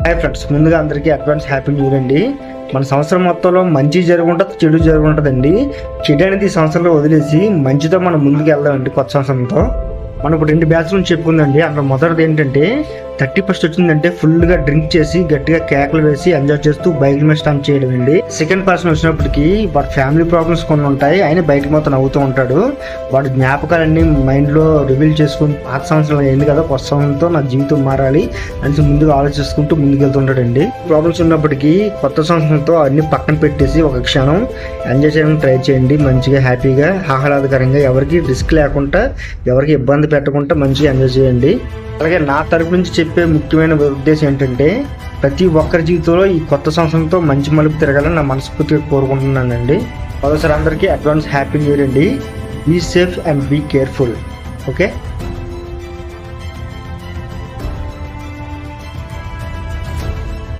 Hi friends, ముందుగా అందరికీ advance happy new year అండి. మన సంవత్సరం మొత్తంలో మంచి జరుగుంటుంది, చెడు జరుగుంటుందండి. చెడు అనేది ఈ సంవత్సరంలో వదిలేసి మంచితో మనం ముందుకు వెళ్దామండి. కొత్త సంవత్సరంతో మనం ఇప్పుడు 2 బ్యాచ్లు చెప్పుకుందండి. అందులో మొదటిది ఏంటంటే 31st వచ్చిందంటే ఫుల్గా డ్రింక్ చేసి గట్టిగా కేకలు వేసి ఎంజాయ్ చేస్తూ బైక్ మీద స్టాంప్ చేయడం అండి. సెకండ్ పర్సన్ వచ్చినప్పటికీ వాడి ఫ్యామిలీ ప్రాబ్లమ్స్ కొన్ని ఉంటాయి, ఆయన బయటకు మొత్తం నవ్వుతూ ఉంటాడు. వాడి జ్ఞాపకాలన్నీ మైండ్లో రివీల్ చేసుకుని పాత సంవత్సరం అయింది కదా, కొత్త సంవత్సరంతో నా జీవితం మారాలి అని ముందుగా ఆలోచిస్తుంటూ ముందుకు వెళ్తుంటాడండి. ప్రాబ్లమ్స్ ఉన్నప్పటికీ కొత్త సంవత్సరంతో అన్ని పక్కన పెట్టేసి ఒక క్షణం ఎంజాయ్ చేయడానికి ట్రై చేయండి. మంచిగా హ్యాపీగా ఆహ్లాదకరంగా ఎవరికి రిస్క్ లేకుండా ఎవరికి ఇబ్బంది పెట్టకుండా మంచిగా ఎంజాయ్ చేయండి. అలాగే నా తరపు నుంచి చెప్పే ముఖ్యమైన ఉద్దేశం ఏంటంటే ప్రతి ఒక్కరి జీవితంలో ఈ కొత్త సంవత్సరంతో మంచి మలుపు తిరగాలని నా మనస్ఫూర్తిగా కోరుకుంటున్నానండి. మరోసారి అందరికీ అడ్వాన్స్ హ్యాపీ న్యూ ఇయర్ అండి. Be safe and be careful. Okay.